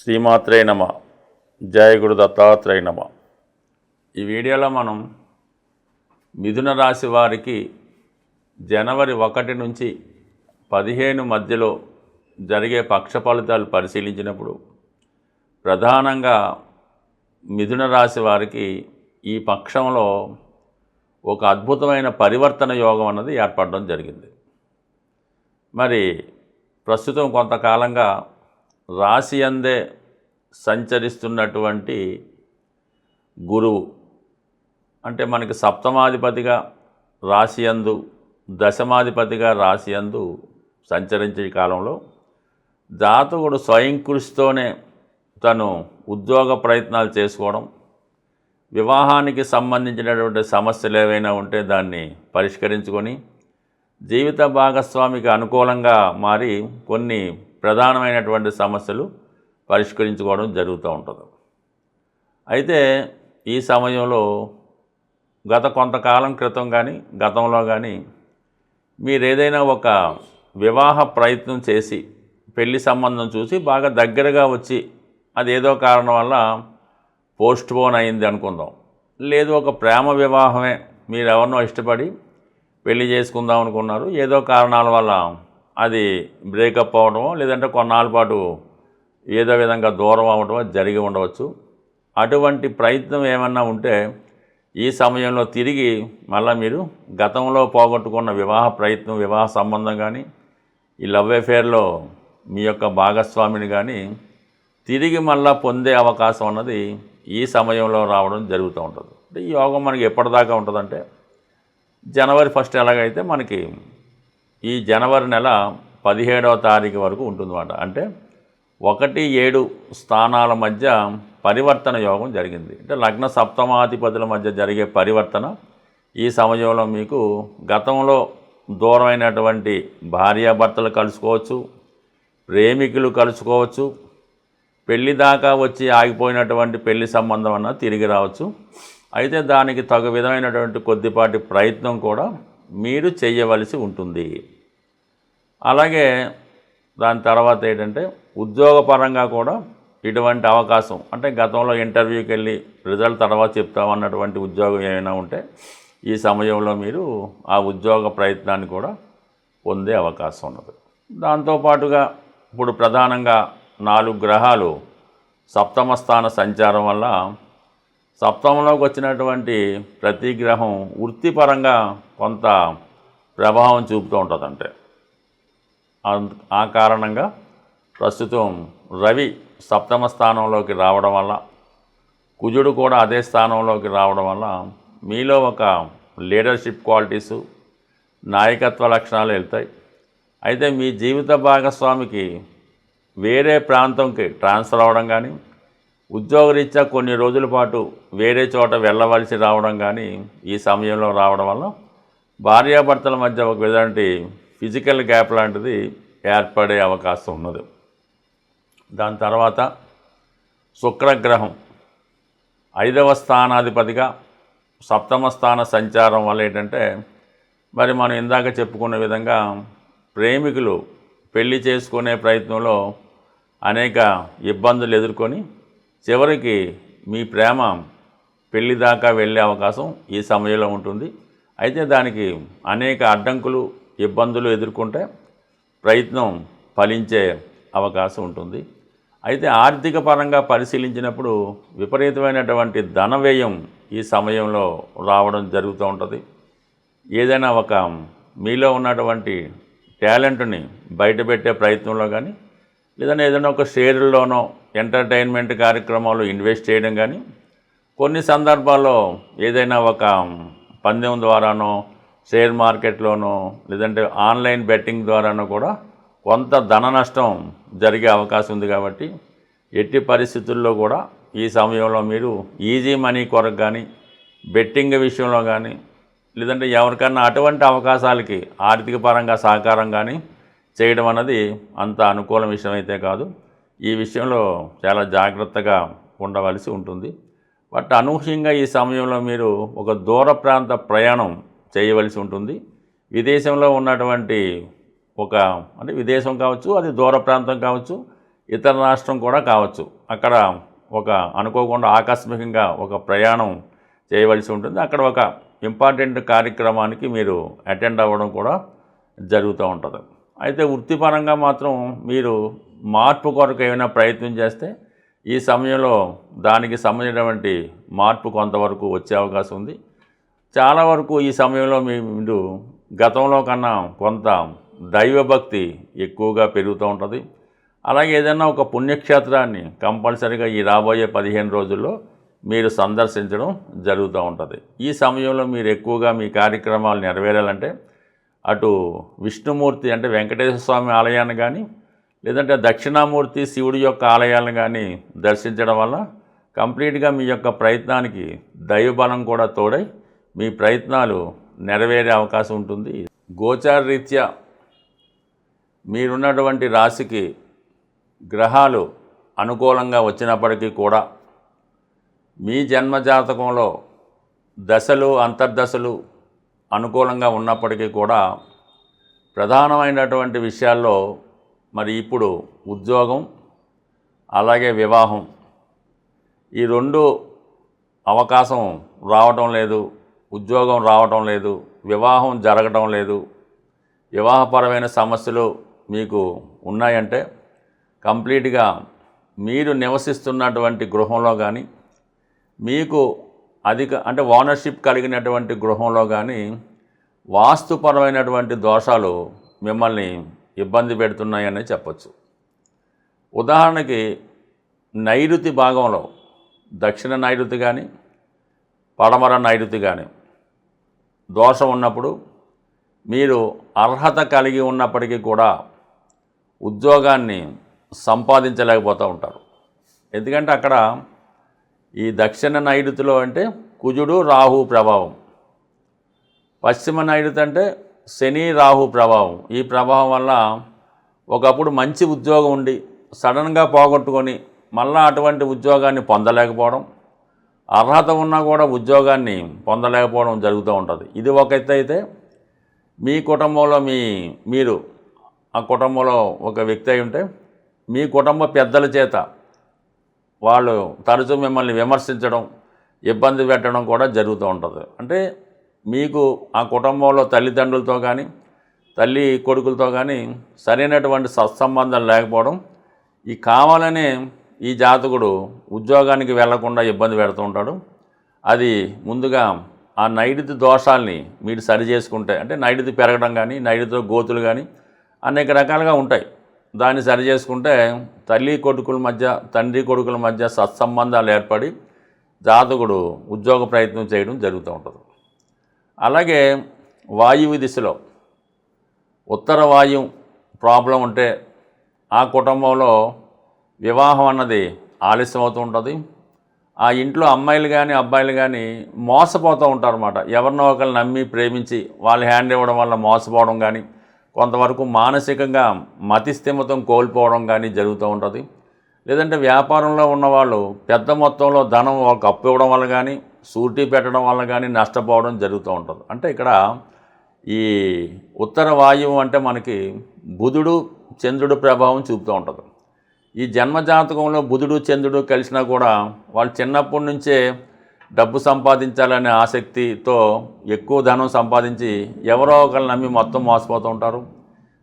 శ్రీమాత్రే నమ. జయ గురు దత్తాత్రేయ నమ. ఈ వీడియోలో మనం మిథున రాశి వారికి జనవరి 1 నుంచి 15 మధ్యలో జరిగే పక్ష ఫలితాలు పరిశీలించినప్పుడు ప్రధానంగా మిథున రాశి వారికి ఈ పక్షంలో ఒక అద్భుతమైన పరివర్తన యోగం అన్నది ఏర్పడడం జరిగింది. మరి ప్రస్తుతం కొంతకాలంగా రాశి అందే సంచరిస్తున్నటువంటి గురువు అంటే మనకి సప్తమాధిపతిగా రాశి యందు, దశమాధిపతిగా రాశి యందు సంచరించే కాలంలో జాతకుడు స్వయం కృషితోనే తను ఉద్యోగ ప్రయత్నాలు చేసుకోవడం, వివాహానికి సంబంధించినటువంటి సమస్యలు ఏవైనా ఉంటే దాన్ని పరిష్కరించుకొని జీవిత భాగస్వామికి అనుకూలంగా మారి కొన్ని ప్రధానమైనటువంటి సమస్యలు పరిష్కరించుకోవడం జరుగుతూ ఉంటుంది. అయితే ఈ సమయంలో గత కొంతకాలం క్రితం కానీ గతంలో కానీ మీరు ఏదైనా ఒక వివాహ ప్రయత్నం చేసి పెళ్లి సంబంధం చూసి బాగా దగ్గరగా వచ్చి అదేదో కారణం వల్ల పోస్ట్ పోన్ అయింది అనుకుందాం, లేదు ఒక ప్రేమ వివాహమే, మీరు ఎవరినో ఇష్టపడి పెళ్లి చేసుకుందాం అనుకున్నారు, ఏదో కారణాల వల్ల అది బ్రేకప్ అవ్వడమో లేదంటే కొన్నాళ్ళ పాటు ఏదో విధంగా దూరం అవ్వడమో జరిగి ఉండవచ్చు. అటువంటి ప్రయత్నం ఏమన్నా ఉంటే ఈ సమయంలో తిరిగి మళ్ళీ మీరు గతంలో పోగొట్టుకున్న వివాహ ప్రయత్నం, వివాహ సంబంధం కానీ ఈ లవ్ అఫేర్లో మీ యొక్క భాగస్వామిని కానీ తిరిగి మళ్ళీ పొందే అవకాశం అన్నది ఈ సమయంలో రావడం జరుగుతూ ఉంటుంది. అంటే ఈ యోగం మనకి ఎప్పటిదాకా ఉంటుందంటే జనవరి 1 ఎలాగైతే మనకి ఈ జనవరి నెల 17వ తారీఖు వరకు ఉంటుందన్నమాట. అంటే 1-7 స్థానాల మధ్య పరివర్తన యోగం జరిగింది. అంటే లగ్న సప్తమాధిపతుల మధ్య జరిగే పరివర్తన ఈ సమయంలో మీకు గతంలో దూరమైనటువంటి భార్యాభర్తలు కలుసుకోవచ్చు, ప్రేమికులు కలుసుకోవచ్చు, పెళ్లి దాకా వచ్చి ఆగిపోయినటువంటి పెళ్లి సంబంధం అన్న తిరిగి రావచ్చు. అయితే దానికి తగు విధమైనటువంటి కొద్దిపాటి ప్రయత్నం కూడా మీరు చేయవలసి ఉంటుంది. అలాగే దాని తర్వాత ఏంటంటే ఉద్యోగపరంగా కూడా ఇటువంటి అవకాశం, అంటే గతంలో ఇంటర్వ్యూకి వెళ్ళి రిజల్ట్ తర్వాత చెప్తామన్నటువంటి ఉద్యోగం ఏమైనా ఉంటే ఈ సమయంలో మీరు ఆ ఉద్యోగ ప్రయత్నాన్ని కూడా పొందే అవకాశం ఉన్నది. దాంతోపాటుగా ఇప్పుడు ప్రధానంగా 4 గ్రహాలు సప్తమ స్థాన సంచారం వల్ల సప్తమంలోకి వచ్చినటువంటి ప్రతి గ్రహం వృత్తిపరంగా కొంత ప్రభావం చూపుతూ ఉంటుంది. అంటే ఆ కారణంగా ప్రస్తుతం రవి సప్తమ స్థానంలోకి రావడం వల్ల, కుజుడు కూడా అదే స్థానంలోకి రావడం వల్ల మీలో ఒక లీడర్షిప్ క్వాలిటీసు, నాయకత్వ లక్షణాలు వెళ్తాయి. అయితే మీ జీవిత భాగస్వామికి వేరే ప్రాంతంకి ట్రాన్స్ఫర్ అవ్వడం కానీ, ఉద్యోగరీత్యా కొన్ని రోజుల పాటు వేరే చోట వెళ్ళవలసి రావడం కానీ ఈ సమయంలో రావడం వల్ల భార్యాభర్తల మధ్య ఒక విధంగా ఫిజికల్ గ్యాప్ లాంటిది ఏర్పడే అవకాశం ఉన్నది. దాని తర్వాత శుక్రగ్రహం 5వ స్థానాధిపతిగా సప్తమ స్థాన సంచారం వల్ల ఏంటంటే మరి మనం ఇందాక చెప్పుకున్న విధంగా ప్రేమికులు పెళ్లి చేసుకునే ప్రయత్నంలో అనేక ఇబ్బందులు ఎదుర్కొని చివరికి మీ ప్రేమ పెళ్లి దాకా వెళ్ళే అవకాశం ఈ సమయంలో ఉంటుంది. అయితే దానికి అనేక అడ్డంకులు, ఇబ్బందులు ఎదుర్కొంటే ప్రయత్నం ఫలించే అవకాశం ఉంటుంది. అయితే ఆర్థిక పరంగా పరిశీలించినప్పుడు విపరీతమైనటువంటి ధన వ్యయం ఈ సమయంలో రావడం జరుగుతూ ఉంటుంది. ఏదైనా ఒక మీలో ఉన్నటువంటి టాలెంట్ని బయటపెట్టే ప్రయత్నంలో కానీ, లేదంటే ఏదైనా ఒక షేర్లోనో ఎంటర్టైన్మెంట్ కార్యక్రమాలు ఇన్వెస్ట్ చేయడం కానీ, కొన్ని సందర్భాల్లో ఏదైనా ఒక పందెం ద్వారానో, షేర్ మార్కెట్లోనో, లేదంటే ఆన్లైన్ బెట్టింగ్ ద్వారానో కూడా కొంత ధన నష్టం జరిగే అవకాశం ఉంది. కాబట్టి ఎట్టి పరిస్థితుల్లో కూడా ఈ సమయంలో మీరు ఈజీ మనీ కొరకు కానీ, బెట్టింగ్ విషయంలో కానీ, లేదంటే ఎవరికన్నా అటువంటి అవకాశాలకి ఆర్థిక పరంగా సహకారం కానీ చేయడం అన్నది అంత అనుకూల విషయం అయితే కాదు. ఈ విషయంలో చాలా జాగ్రత్తగా ఉండవలసి ఉంటుంది. బట్ అనూహ్యంగా ఈ సమయంలో మీరు ఒక దూర ప్రాంత ప్రయాణం చేయవలసి ఉంటుంది. విదేశంలో ఉన్నటువంటి ఒక అంటే విదేశం కావచ్చు, అది దూర ప్రాంతం కావచ్చు, ఇతర రాష్ట్రం కూడా కావచ్చు. అక్కడ ఒక అనుకోకుండా ఆకస్మికంగా ఒక ప్రయాణం చేయవలసి ఉంటుంది. అక్కడ ఒక ఇంపార్టెంట్ కార్యక్రమానికి మీరు అటెండ్ అవ్వడం కూడా జరుగుతూ ఉంటుంది. అయితే వృత్తిపరంగా మాత్రం మీరు మార్పు కొరకు ఏమైనా ప్రయత్నం చేస్తే ఈ సమయంలో దానికి సంబంధించినటువంటి మార్పు కొంతవరకు వచ్చే అవకాశం ఉంది. చాలా వరకు ఈ సమయంలో మీరు గతంలో కన్నా కొంత దైవభక్తి ఎక్కువగా పెరుగుతూ ఉంటుంది. అలాగే ఏదైనా ఒక పుణ్యక్షేత్రాన్ని కంపల్సరీగా ఈ రాబోయే 15 రోజుల్లో మీరు సందర్శించడం జరుగుతూ ఉంటుంది. ఈ సమయంలో మీరు ఎక్కువగా మీ కార్యక్రమాలు నెరవేరాలంటే అటు విష్ణుమూర్తి అంటే వెంకటేశ్వర స్వామి ఆలయాన్ని కానీ, లేదంటే దక్షిణామూర్తి శివుడి యొక్క ఆలయాలను కానీ దర్శించడం వల్ల కంప్లీట్గా మీ యొక్క ప్రయత్నానికి దైవబలం కూడా తోడై మీ ప్రయత్నాలు నెరవేరే అవకాశం ఉంటుంది. గోచార రీత్యా మీరున్నటువంటి రాశికి గ్రహాలు అనుకూలంగా వచ్చినప్పటికీ కూడా మీ జన్మజాతకంలో దశలు అంతర్దశలు అనుకూలంగా ఉన్నప్పటికీ కూడా ప్రధానమైనటువంటి విషయాల్లో మరి ఇప్పుడు ఉద్యోగం అలాగే వివాహం ఈ రెండు అవకాశం రావటం లేదు. ఉద్యోగం రావటం లేదు, వివాహం జరగటం లేదు, వివాహపరమైన సమస్యలు మీకు ఉన్నాయంటే కంప్లీట్గా మీరు నివసిస్తున్నటువంటి గృహంలో కానీ, మీకు అంటే ఓనర్షిప్ కలిగినటువంటి గృహంలో కానీ వాస్తుపరమైనటువంటి దోషాలు మిమ్మల్ని ఇబ్బంది పెడుతున్నాయని చెప్పచ్చు. ఉదాహరణకి నైరుతి భాగంలో దక్షిణ నైరుతి కానీ పడమర నైరుతి కానీ దోషం ఉన్నప్పుడు మీరు అర్హత కలిగి ఉన్నప్పటికీ కూడా ఉద్యోగాన్ని సంపాదించలేకపోతూ ఉంటారు. ఎందుకంటే అక్కడ ఈ దక్షిణ నైరుతిలో అంటే కుజుడు రాహు ప్రభావం, పశ్చిమ నైరుతి అంటే శని రాహు ప్రభావం. ఈ ప్రభావం వల్ల ఒకప్పుడు మంచి ఉద్యోగం ఉండి సడన్గా పోగొట్టుకొని మళ్ళీ అటువంటి ఉద్యోగాన్ని పొందలేకపోవడం, అర్హత ఉన్నా కూడా ఉద్యోగాన్ని పొందలేకపోవడం జరుగుతూ ఉంటుంది. ఇది ఒక ఎత్తు అయితే మీ కుటుంబంలో మీరు ఆ కుటుంబంలో ఒక వ్యక్తి అయి ఉంటే మీ కుటుంబ పెద్దల చేత వాళ్ళు తరచూ మిమ్మల్ని విమర్శించడం, ఇబ్బంది పెట్టడం కూడా జరుగుతూ ఉంటుంది. అంటే మీకు ఆ కుటుంబంలో తల్లిదండ్రులతో కానీ తల్లి కొడుకులతో కానీ సరైనటువంటి సత్సంబంధం లేకపోవడం, ఈ కావాలనే ఈ జాతకుడు ఉద్యోగానికి వెళ్లకుండా ఇబ్బంది పెడుతూ ఉంటాడు. అది ముందుగా ఆ నైరుతి దోషాల్ని మీరు సరి చేసుకుంటే, అంటే నైరుతి పెరగడం కానీ నైరుతిలో గోతులు కానీ అనేక రకాలుగా ఉంటాయి. దాన్ని సరి చేసుకుంటే తండ్రి కొడుకుల మధ్య సత్సంబంధాలు ఏర్పడి జాతకుడు ఉద్యోగ ప్రయత్నం చేయడం జరుగుతూ ఉంటుంది. అలాగే వాయువు దిశలో ఉత్తర వాయువు ప్రాబ్లం ఉంటే ఆ కుటుంబంలో వివాహం అన్నది ఆలస్యం అవుతూ ఉంటుంది. ఆ ఇంట్లో అమ్మాయిలు కానీ అబ్బాయిలు కానీ మోసపోతూ ఉంటారు అన్నమాట. ఎవరినో ఒకరు నమ్మి ప్రేమించి వాళ్ళు హ్యాండ్ ఇవ్వడం వల్ల మోసపోవడం కానీ, కొంతవరకు మానసికంగా మతిస్థిమితం కోల్పోవడం కానీ జరుగుతూ ఉంటుంది. లేదంటే వ్యాపారంలో ఉన్నవాళ్ళు పెద్ద మొత్తంలో ధనం ఒక అప్పు ఇవ్వడం వల్ల కానీ షూరిటీ పెట్టడం వల్ల కానీ నష్టపోవడం జరుగుతూ ఉంటుంది. అంటే ఇక్కడ ఈ ఉత్తర వాయువు అంటే మనకి బుధుడు చంద్రుడు ప్రభావం చూపుతూ ఉంటుంది. ఈ జన్మజాతకంలో బుధుడు చంద్రుడు కలిసినా కూడా వాళ్ళు చిన్నప్పటి నుంచే డబ్బు సంపాదించాలనే ఆసక్తితో ఎక్కువ ధనం సంపాదించి ఎవరో ఒకరు నమ్మి మొత్తం మోసపోతూ ఉంటారు.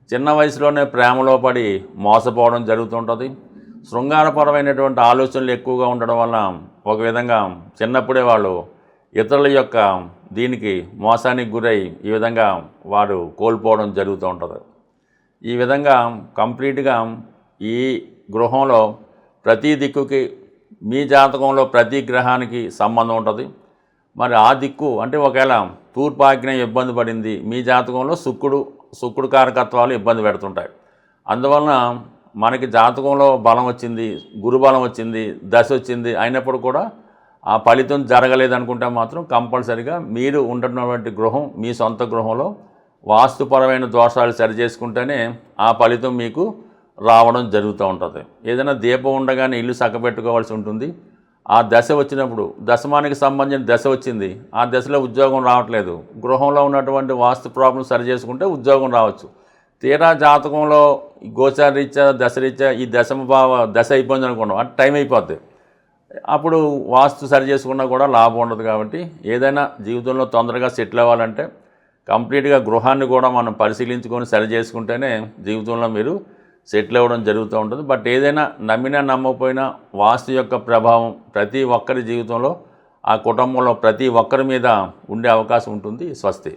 చిన్న వయసులోనే ప్రేమలో పడి మోసపోవడం జరుగుతుంటుంది. శృంగారపరమైనటువంటి ఆలోచనలు ఎక్కువగా ఉండడం వల్ల ఒక విధంగా చిన్నప్పుడే వాళ్ళు ఇతరుల యొక్క దీనికి మోసానికి గురై ఈ విధంగా వారు కోల్పోవడం జరుగుతూ ఉంటుంది. ఈ విధంగా కంప్లీట్గా ఈ గృహంలో ప్రతి దిక్కుకి మీ జాతకంలో ప్రతి గ్రహానికి సంబంధం ఉంటుంది. మరి ఆ దిక్కు అంటే ఒకవేళ తూర్పు ఆగ్నేయం ఇబ్బంది పడింది, మీ జాతకంలో శుక్రుడు కారకత్వాలు ఇబ్బంది పెడుతుంటాయి. అందువలన మనకి జాతకంలో బలం వచ్చింది, గురుబలం వచ్చింది, దశ వచ్చింది అయినప్పుడు కూడా ఆ ఫలితం జరగలేదనుకుంటే మాత్రం కంపల్సరిగా మీరు ఉంటున్నటువంటి గృహం మీ సొంత గృహంలో వాస్తుపరమైన దోషాలు సరి చేసుకుంటేనే ఆ ఫలితం మీకు రావడం జరుగుతూ ఉంటుంది. ఏదైనా దీపం ఉండగానే ఇల్లు చక్కబెట్టుకోవాల్సి ఉంటుంది. ఆ దశ వచ్చినప్పుడు దశమానికి సంబంధించిన దశ వచ్చింది, ఆ దశలో ఉద్యోగం రావట్లేదు, గృహంలో ఉన్నటువంటి వాస్తు ప్రాబ్లం సరి చేసుకుంటే ఉద్యోగం రావచ్చు. తీరా జాతకంలో గోచార రీత్యా దశరీత్యా ఈ దశ అయిపోయింది అనుకున్నాం, అంటే టైం అయిపోద్ది. అప్పుడు వాస్తు సరి చేసుకున్నా కూడా లాభం ఉండదు. కాబట్టి ఏదైనా జీవితంలో తొందరగా సెటిల్ అవ్వాలంటే కంప్లీట్గా గృహాన్ని కూడా మనం పరిశీలించుకొని సరి చేసుకుంటేనే జీవితంలో మీరు సెటిల్ అవ్వడం జరుగుతూ ఉంటుంది. బట్ ఏదైనా నమ్మినా నమ్మకపోయినా వాస్తు యొక్క ప్రభావం ప్రతి ఒక్కరి జీవితంలో, ఆ కుటుంబంలో ప్రతి ఒక్కరి మీద ఉండే అవకాశం ఉంటుంది. స్వస్తి.